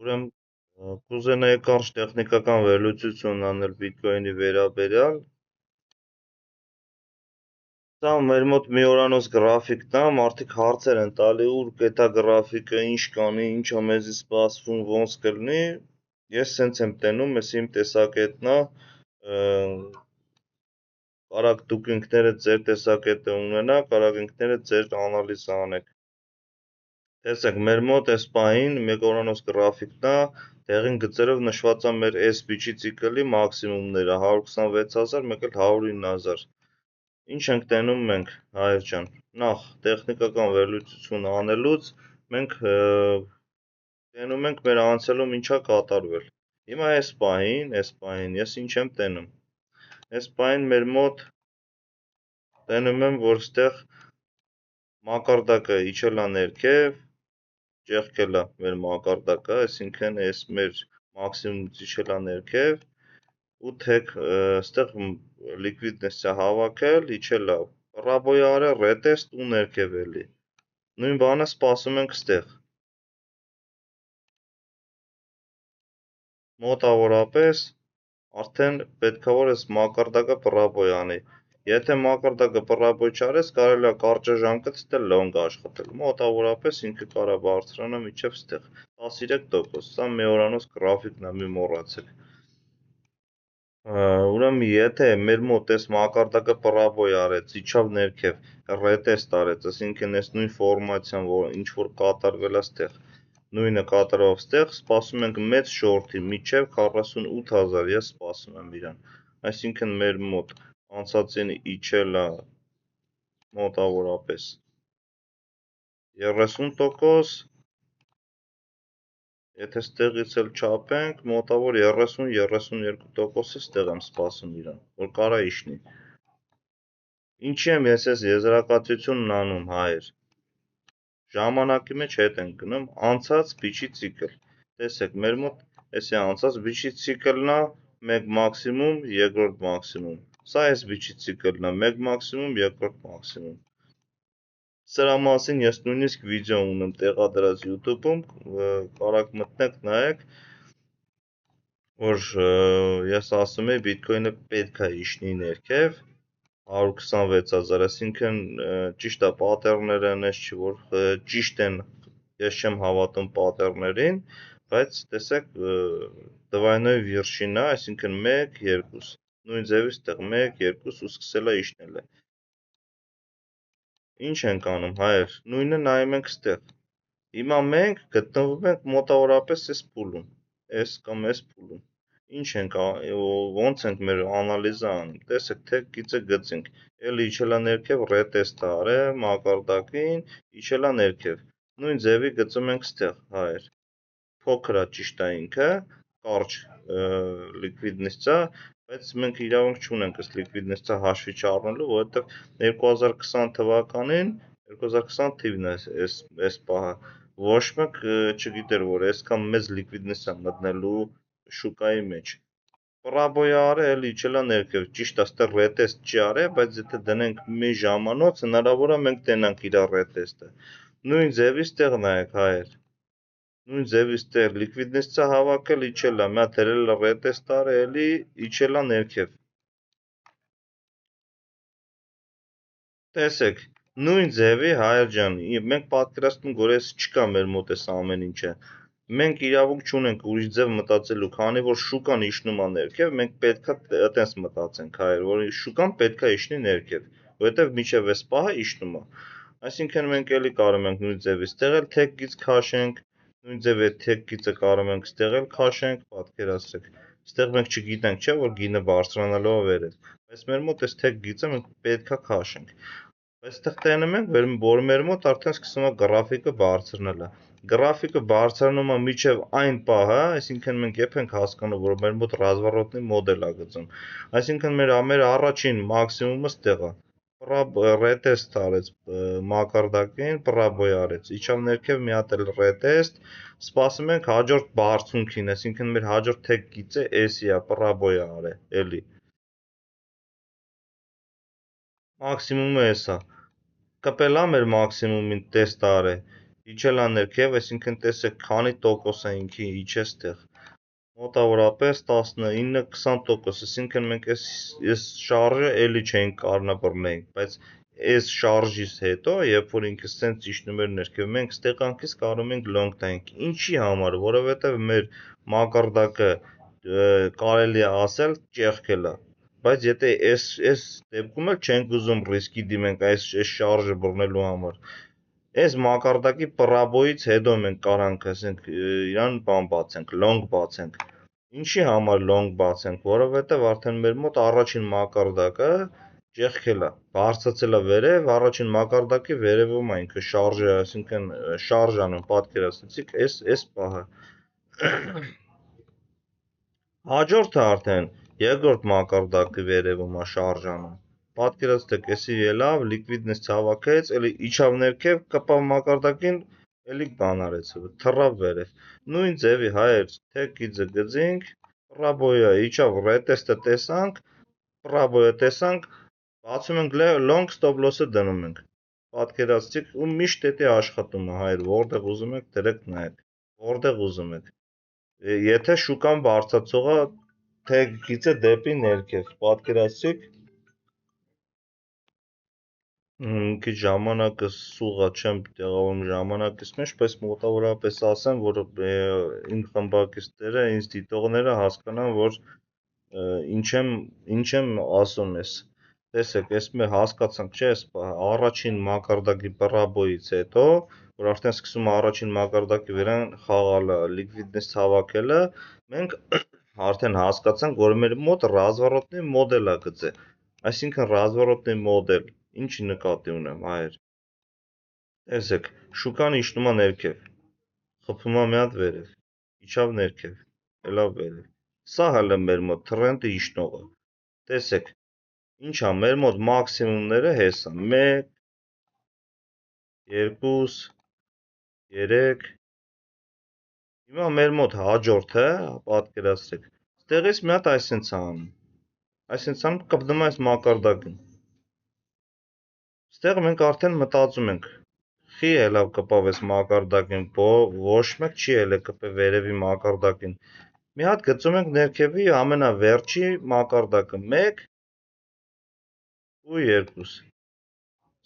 Ուրեմն կուզենայի կարճ տեխնիկական վերլուծություն անել Bitcoin-ի վերաբերյալ։ Սա մեր մոտ մի օրանոց գրաֆիկն է, մարդիկ հարցեր են տալի, ուր կետա գրաֆիկը, ինչ կանի, ինչա մեզի սպասվում, ոնց կլինի։ Ես սենց եմ տենում, ես իմ տեսակետն է, կարաք դուք ինքներդ ձեր տեսակետը ունենաք, կարաք ինքներդ ձեր անալիզը անեք։ Տեսեք, մեր մոտ այս պահին մեկ օրանոց գրաֆիկն է, դեղին գծերով նշված է մեր SPG ցիկլի մաքսիմումները 126,000, մեկ էլ 109,000։ Ինչ ենք տենում մենք, հայր ջան։ Նախ տեխնիկական վերլուծություն անելուց մենք տենում ենք մեր անցյալում ինչա կատարվել։ Հիմա այս պահին ես ինչ եմ տենում։ Այս պահին մեր մոտ տենում եմ, որ ստեղ մակարդակը իջել է ներքև, ճեղքել է մեր մակարդակը, այսինքն այս մեր մաքսիմումից իջել է ներքև ու թեք ստեղ լիկվիդնեսը հավաքել, իջել է, պռաբոյա արել, ռետեստ ու ներքև էլի։ Նույն բանը սպասում ենք ստեղ։ Մոտավորապես արդեն պետքա որ այս մակարդակը պռաբոյ անի։ Եթե մակարդակը պռաբոյ չարես, կարելի է կարճաժամկետ ստել լոնգ աշխատել։ Մոտավորապես ինքը կարա բարձրանա մինչև ստեղ 13%։ Սա մի օրանոց գրաֆիկն է, մի մոռացեք։ Ուրեմն եթե մեր մոտ այս մակարդակը պռաբոյ արեց, իջավ ներքև, ռետեստ արեց, այսինքն այս նույն ֆորմացիան, որ ինչ որ կատարվել է ստեղ, նույնը կատարվավ ստեղ, սպասում ենք մեծ շորթի մինչև 48,000, ես սպասում եմ իրան։ Այսինքն մեր մոտ անցածին իջել է մոտավորապես 30%, եթե ստեղից էլ չափենք, մոտավոր 30-32%-ը ստեղ եմ սպասում իրան, որ կարա իջնի։ Ինչի եմ ես այս եզրակացությունն անում, հայր։ Ժամանակի մեջ հետ ենք գնում, անցած բիջի ցիկլ։ Տեսեք, մեր մոտ էսի անցած բիջի ցիկլն է, մեկ մաքսիմում, երկրորդ մաքսիմում։ Սա այս բիջի ցիկլն է, մեկ մաքսիմում, երկրորդ մաքսիմում։ Սրա մասին ես նույնիսկ վիդեո ունեմ տեղադրած YouTube-ում, կարաք մտնեք նայեք, որ ես ասում եմ Bitcoin-ը պետք է իջնի ներքև 126,000, այսինքն ճիշտ է պատեռները այնպես չի, որ ճիշտ են, ես չեմ հավատում պատեռներին, բայց տեսեք դվայնոյի վերջինն է, այսինքն 1, 2, նույն ձևի ստեղ 1, 2 ու սկսել է իջնել։ Ինչ ենք անում, հայր, նույնը նայում ենք ստեղ։ Հիմա մենք գտնվում ենք մոտավորապես այս փուլում, այս կամ այս փուլում։ Ինչ ենք, ոնց ենք մեր անալիզը անում։ Տեսեք, թեք գիծը գծենք, էլ իջել է ներքև, ռետեստ արել մակարդակին, իջել է ներքև։ Նույն ձևի գծում ենք ստեղ, հայր։ Փոքր է ճիշտ է ինքը, կարճ լիկվիդնեսը, բայց մենք իրավունք չունենք այս լիկվիդնեսը հաշվի չառնելու, որովհետև 2020 թվականին, 2020 թիվն է այս պահը, ոչ մեկ չգիտեր, որ այսքան մեծ լիկվիդնես է մտնելու շուկայի մեջ։ Պռաբոյա արել, էլ իջել է ներքև, ճիշտ է, ստեղ ռետեստ չի արել, բայց եթե դնենք մի ժամանոց, հնարավոր է մենք տենանք իր ռետեստը։ Նույն ձևի ստեղ նայեք, հայր։ Նույն ձևի ստեղ լիկվիդնեսը հավաքել, իջել է, մի հատ դրել է ռետեստ արել, էլի իջել է ներքև։ Տեսեք, նույն ձևի, հայր ջան, մենք պատկերացնում որ այս չկա մեր մոտ այս ամեն ինչը։ Մենք իրավունք չունենք ուրիշ ձև մտածելու, քանի որ շուկան իջնում է ներքև, մենք պետքա այտենց մտածենք, հայր, որ շուկան պետքա իջնի ներքև, որովհետև մինչև այս պահը իջնում է։ Այսինքն մենք էլի կարող ենք նույն ձևի ստեղ էլ թեք գիծ քաշենք, նույն ձևի թեք գիծը կարող ենք ստեղ էլ քաշենք, պատկերացրեք։ Ստեղ մենք չգիտենք, չէ, որ գինը բարձրանալու է վերև, բայց մեր մոտ այս թեք գիծը մենք պետքա քաշենք։ Բայց այստեղ տենում ենք, որ մեր մոտ արդեն սկսում է գրաֆիկը բարձրանալը։ Գրաֆիկը բարձրանում է մինչև այն պահը, այսինքն մենք երբ ենք հասկանում, որ մեր մոտ ռազվառոտնի մոդել է գծում։ Այսինքն մեր առաջին մաքսիմումը ստեղ է։ Ռետեստ արեց մակարդակին, պռաբոյ արեց, իջավ ներքև մի հատ էլ ռետեստ, սպասում ենք հաջորդ բարձունքին, այսինքն մեր հաջորդ թեք գիծը էսի է, պռաբոյ արել, էլի։ Մաքսիմումը էս է։ Կպել է մեր մաքսիմումին տեստ արել։ իջել է ներքև, այսինքն տեսեք քանի տոկոս է ինքի իջես տեղ։ Մոտավորապես 19-20%, այսինքն մենք այս շարժը էլի չենք կարողանա բռնենք, բայց այս շարժից հետո, երբ որ ինքը սենց իջնում էր ներքև, մենք ստեղանքից կարող ենք long տանք։ Ինչի համար, որովհետև մեր մակարդակը կարելի է ասել ճեղքել է։ Բայց եթե այս դեպքում էլ չենք ուզում ռիսկի դիմենք այս շարժը բռնելու համար, այս մակարդակի պրաբոյից հետո մենք կարող ենք ասենք իրան բան բացենք, long բացենք։ Ինչի համար long բացենք, որովհետև արդեն մեր մոտ առաջին մակարդակը ճեղքել է, բարձրացել է վերև, առաջին մակարդակի վերևում է ինքը շարժը, այսինքն շարժ անում, պատկերացրեցիք, այս պահը։ Հաջորդը արդեն երկրորդ մակարդակի վերևում է շարժ անում։ Պատկերացրեք, էսի ելավ, լիկվիդնես ցավակեց, էլի իջավ ներքև, կպավ մակարդակին, էլի բան արեց, թռավ վերև։ Նույն ձևի հայեր, թեքիձը գծինք, պրաբոյա իջավ, ռետեստը տեսանք, պրաբոյա տեսանք, բացում ենք long stop loss-ը դնում ենք։ Պատկերացրիք ու միշտ դա աշխատում է, հայեր, որտեղ ուզում եք դրեք նայեք, որտեղ ուզում եք։ Եթե շուկան բարձրացող է թեքիձը դեպի ներքև, պատկերացրիք, քիչ ժամանակը սուղ է, չեմ տեղավորում ժամանակից մեջ, բայց մոտավորապես ասեմ, որ իմ խմբակիցները, ինձ դիտողները հասկանան, որ ինչ եմ ասում ես։ Տեսեք, այս մեր հասկացանք, չէ՞, առաջին մակարդակի պրաբոյից հետո, որ արդեն սկսում է առաջին մակարդակի վրան խաղալը, լիկվիդնես հավաքելը, մենք արդեն հասկացանք, որ մեր մոտ ռազվորոտների մոդել է գծել։ Այսինքն ռազվորոտների մոդել, ինչի նկատի ունեմ, հայեր։ Տեսեք, շուկան իջնում է ներքև, խփում է մի հատ վերև, իջավ ներքև, ելավ վերև։ Սա հələ մեր մոտ թրենդը իջնողը։ Տեսեք, ինչա մեր մոտ մաքսիմումները հես են 1 2 3 Հիմա մեր մոտ հաջորդը, պատկերացրեք, ստեղից մի հատ այսենց է անում։ Այսենց անում կպնում այս մակարդակին։ Ստեղ մենք արդեն մտածում ենք, խի ելավ կպավ այս մակարդակին, ոչ մեկ չի ելել կպե վերևի մակարդակին։ Մի հատ գծում ենք ներքևի ամենավերջի մակարդակը 1 ու 2։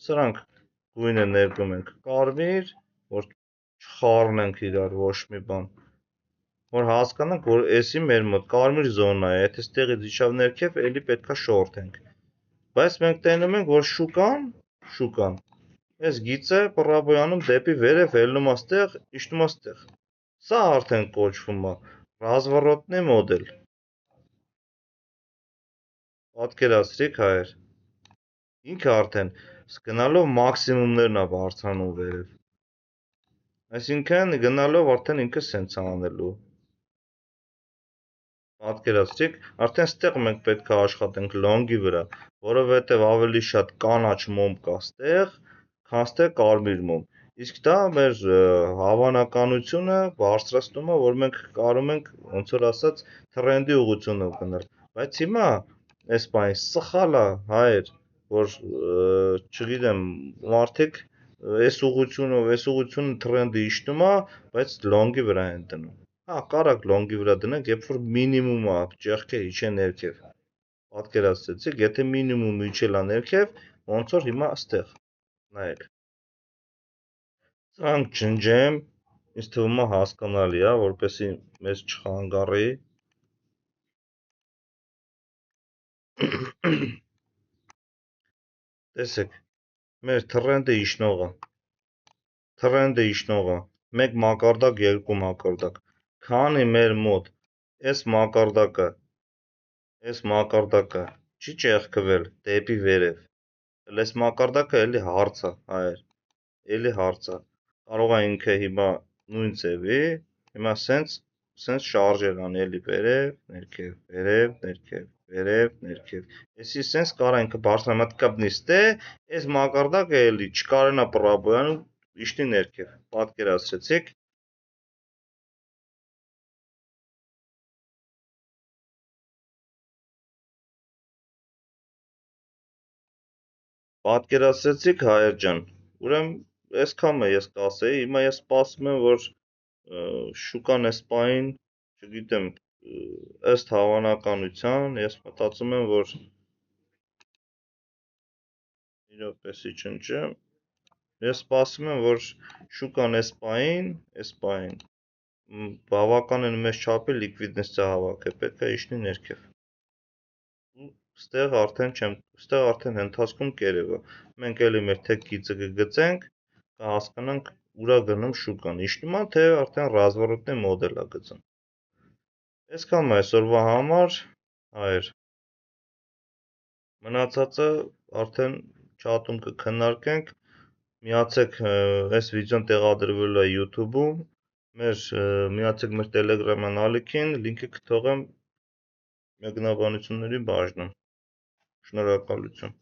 Սրանք գույնը ներկում ենք կարմիր, որ չխառնենք իրար ոչ մի բան, որ հասկանանք, որ էսի մեր մոտ կարմիր զոնա է, եթե ստեղից իջավ ներքև, էլի պետքա շորթենք։ Բայց մենք տենում ենք, որ շուկան, այս գիծը պրաբոյանում դեպի վերև ելնում է ստեղ, իջնում է ստեղ։ Սա արդեն կոչվում է ռազվորոտների մոդել։ Պատկերացրիք, հայեր։ Ինքը արդեն գնալով մաքսիմումներն է բարձրանում վերև։ Այսինքն գնալով արդեն ինքը սենց է անելու։ Պատկերացրիք, արդեն ստեղ մենք պետք է աշխատենք long-ի վրա, որովհետև ավելի շատ կանաչ մոմ կա ստեղ, քան ստեղ կարմիր մոմ։ Իսկ դա մեր հավանականությունը բարձրացնում է, որ մենք կարող ենք, ոնց որ ասած, թրենդի ուղղությունով գնալ։ Բայց հիմա այս բանը սխալ է, հայեր, որ չգիտեմ, մարդիկ այս ուղղությունը թրենդը իջնում է, բայց long-ի վրա են դնում։ Հա, կարակ long-ի վրա դնենք, երբ որ մինիմումը ճեղքը իջե ներքև։ Պատկերացրեցիք, եթե մինիմումը իջել է ներքև, ոնց որ հիմա ստեղ, նայեք։ Սրանք ջնջեմ, ինձ թվում է հասկանալի է, որպեսզի մեզ չխանգարի։ Տեսեք, մեր թրենդը իջնող է, մեկ մակարդակ, երկու մակարդակ։ Քանի մեր մոտ այս մակարդակը չի ճեղքվել դեպի վերև, այս մակարդակը էլի հարց է, հայեր, էլի հարց է։ Կարող է ինքը հիմա նույն ձևի, հիմա սենց շարժեր անի էլի վերև, ներքև, վերև, ներքև, վերև, ներքև։ Էսի սենց կարա ինքը բարձրանա, կպնի ստե, այս մակարդակը էլի չկարենա պրաբոյանում իջնի ներքև։ Պատկերացրեցիք։ Պատկերացրեցիք, հայեր ջան, ուրեմն այսքան է ես կասեի, հիմա ես սպասում եմ, որ շուկան այս պահին, չգիտեմ, ըստ հավանականության, ես մտածում եմ, որ իրոպեսի չնջեմ, ես սպասում եմ, որ շուկան այս պահին բավականին մեծ չափի լիկվիդնեսիա հավաք է, պետք է իջնի ներքև։ Ստեղ արդեն ընթացքում կերևա։ Մենք էլի մեր թեք գիծը կգծենք, կհասկանանք ուրա գնում շուկան։ Իջնում է, թե արդեն ռազվորոտի մոդել է գծում։ Այսքանն է այսօրվա համար, հայր։ Մնացածը արդեն չաթում կքննարկենք։ Միացեք, այս վիդեոն տեղադրվելու է YouTube-ում, միացեք մեր Telegram-յան ալիքին, լինքը կթողեմ մեկնաբանությունների բաժնում։ Շնորհակալություն։